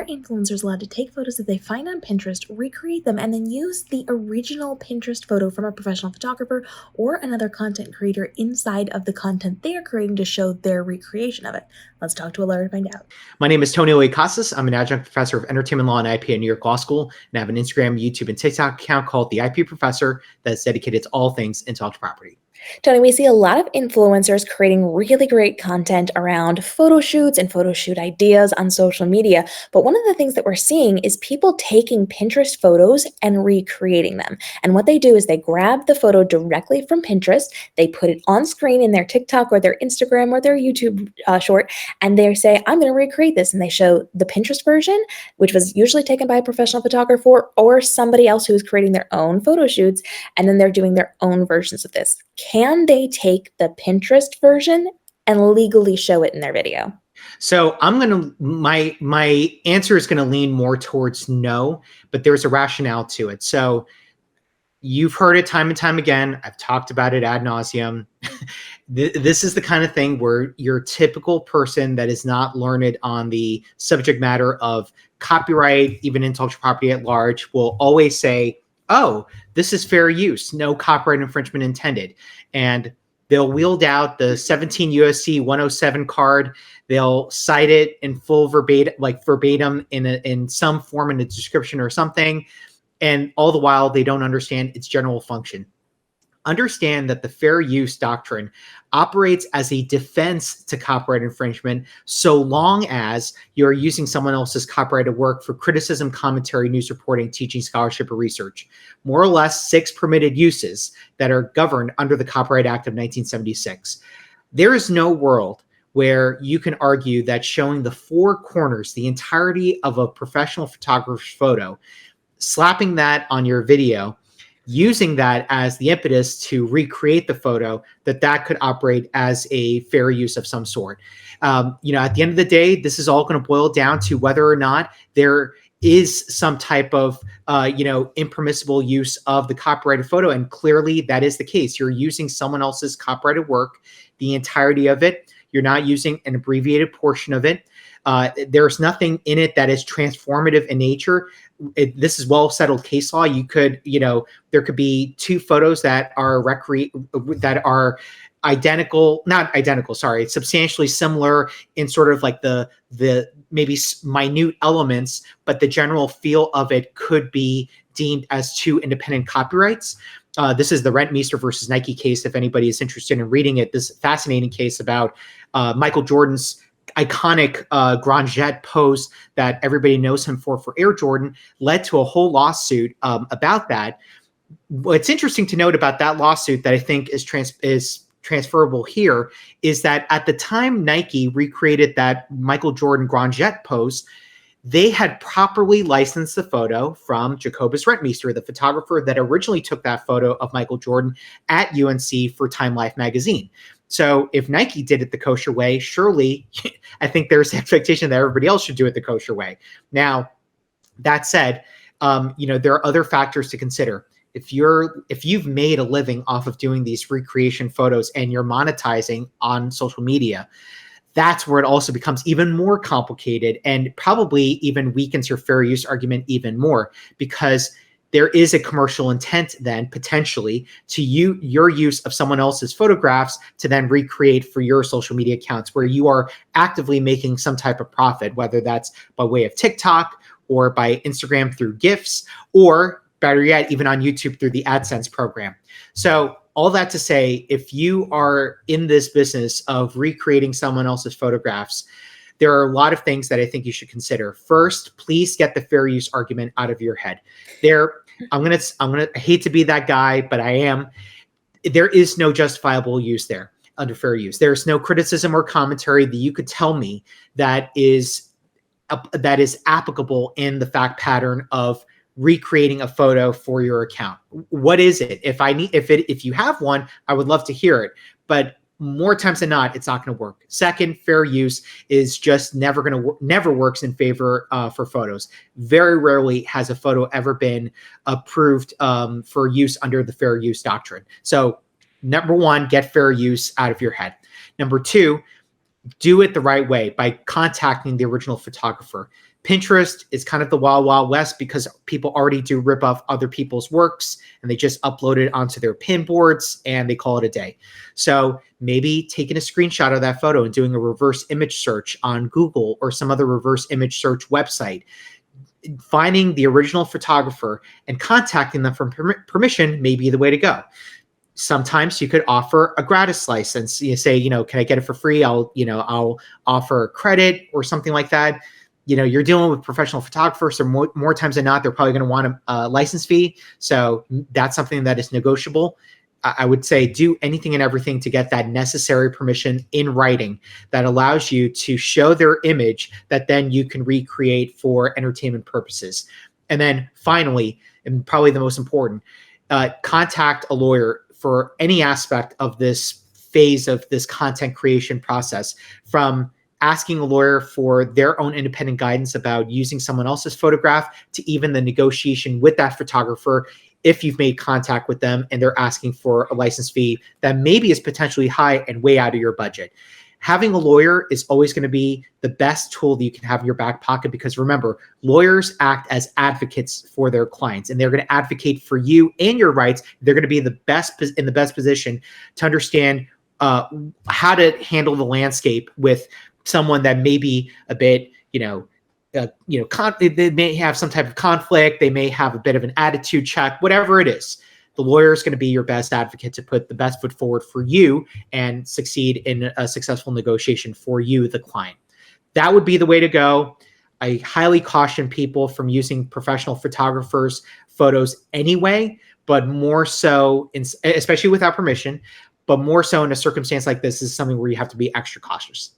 are influencers allowed to take photos that they find on Pinterest, recreate them, and then use the original Pinterest photo from a professional photographer or another content creator inside of the content they are creating to show their recreation of it? Let's talk to a lawyer to find out. My name is Tony Iliakostas. I'm an adjunct professor of entertainment law and IP at New York Law School, and I have an Instagram, YouTube, and TikTok account called The IP Professor that's dedicated to all things intellectual property. Tony, we see a lot of influencers creating really great content around photo shoots and photo shoot ideas on social media. But one of the things that we're seeing is people taking Pinterest photos and recreating them. And what they do is they grab the photo directly from Pinterest, they put it on screen in their TikTok or their Instagram or their YouTube short, and they say, I'm going to recreate this. And they show the Pinterest version, which was usually taken by a professional photographer or somebody else who is creating their own photo shoots, and then they're doing their own versions of this. Can they take the Pinterest version and legally show it in their video? So my answer is gonna lean more towards no, but there's a rationale to it. So you've heard it time and time again. I've talked about it ad nauseum. This is the kind of thing where your typical person that is not learned on the subject matter of copyright, even intellectual property at large, will always say, oh, this is fair use, no copyright infringement intended. And they'll wield out the 17 USC 107 card. They'll cite it in full verbatim in some form in the description or something. And all the while, they don't understand its general function. Understand that the fair use doctrine operates as a defense to copyright infringement so long as you're using someone else's copyrighted work for criticism, commentary, news reporting, teaching, scholarship, or research. More or less 6 permitted uses that are governed under the Copyright Act of 1976. There is no world where you can argue that showing the 4 corners, the entirety of a professional photographer's photo, slapping that on your video, using that as the impetus to recreate the photo, that could operate as a fair use of some sort. At the end of the day, this is all going to boil down to whether or not there is some type of, impermissible use of the copyrighted photo. And clearly that is the case. You're using someone else's copyrighted work, the entirety of it. You're not using an abbreviated portion of it. There's nothing in it that is transformative in nature. This is well settled case law. You could, there could be 2 photos that are substantially similar in sort of like the maybe minute elements, but the general feel of it could be deemed as 2 independent copyrights. This is the Rentmeester versus Nike case. If anybody is interested in reading it, this fascinating case about Michael Jordan's iconic Grand Jet pose that everybody knows him for Air Jordan led to a whole lawsuit about that. What's interesting to note about that lawsuit that I think is transferable here is that at the time Nike recreated that Michael Jordan Grand Jet pose, they had properly licensed the photo from Jacobus Rentmeester, the photographer that originally took that photo of Michael Jordan at UNC for Time Life magazine. So if Nike did it the kosher way, surely I think there's expectation that everybody else should do it the kosher way. Now, that said, there are other factors to consider. If you've made a living off of doing these recreation photos and you're monetizing on social media, that's where it also becomes even more complicated and probably even weakens your fair use argument even more, because there is a commercial intent then potentially to your use of someone else's photographs to then recreate for your social media accounts, where you are actively making some type of profit, whether that's by way of TikTok or by Instagram through GIFs, or better yet, even on YouTube through the AdSense program. So all that to say, if you are in this business of recreating someone else's photographs, there are a lot of things that I think you should consider. First, please get the fair use argument out of your head. I hate to be that guy, but I am. There is no justifiable use there under fair use. There's no criticism or commentary that you could tell me that is applicable in the fact pattern of recreating a photo for your account. What is it? If you have one, I would love to hear it, but more times than not, it's not going to work. Second, fair use is just never works in favor for photos. Very rarely has a photo ever been approved for use under the fair use doctrine. So number 1, get fair use out of your head. Number 2, do it the right way by contacting the original photographer. Pinterest is kind of the wild, wild west because people already do rip off other people's works and they just upload it onto their pin boards and they call it a day. So maybe taking a screenshot of that photo and doing a reverse image search on Google or some other reverse image search website, finding the original photographer and contacting them for permission may be the way to go. Sometimes you could offer a gratis license. You say, can I get it for free? I'll offer credit or something like that. You're dealing with professional photographers, so more times than not, they're probably going to want a license fee. So that's something that is negotiable. I would say do anything and everything to get that necessary permission in writing that allows you to show their image that then you can recreate for entertainment purposes. And then finally, and probably the most important, contact a lawyer for any aspect of this phase of this content creation process, from asking a lawyer for their own independent guidance about using someone else's photograph to even the negotiation with that photographer if you've made contact with them and they're asking for a license fee that maybe is potentially high and way out of your budget. Having a lawyer is always going to be the best tool that you can have in your back pocket, because remember, lawyers act as advocates for their clients and they're going to advocate for you and your rights. They're going to be in the best position to understand how to handle the landscape with someone that may be a bit, they may have some type of conflict. They may have a bit of an attitude check, whatever it is. The lawyer is going to be your best advocate to put the best foot forward for you and succeed in a successful negotiation for you, the client. That would be the way to go. I highly caution people from using professional photographers' photos anyway, but more so, especially without permission, but more so in a circumstance like this is something where you have to be extra cautious.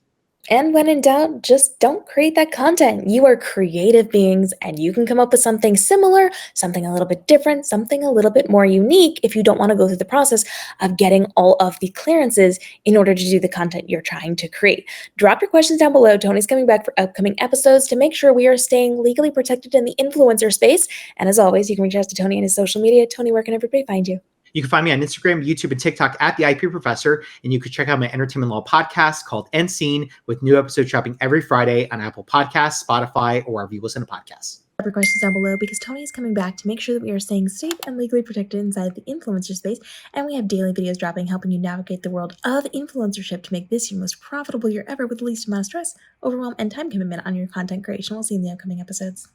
And when in doubt, just don't create that content. You are creative beings and you can come up with something similar, something a little bit different, something a little bit more unique if you don't want to go through the process of getting all of the clearances in order to do the content you're trying to create. Drop your questions down below. Tony's coming back for upcoming episodes to make sure we are staying legally protected in the influencer space. And as always, you can reach out to Tony and his social media. Tony, where can everybody find you? You can find me on Instagram, YouTube, and TikTok at the IP Professor, and you can check out my entertainment law podcast called End Scene, with new episodes dropping every Friday on Apple Podcasts, Spotify, or wherever you listen to podcasts. Drop your questions down below because Tony is coming back to make sure that we are staying safe and legally protected inside the influencer space, and we have daily videos dropping helping you navigate the world of influencership to make this your most profitable year ever with the least amount of stress, overwhelm, and time commitment on your content creation. We'll see you in the upcoming episodes.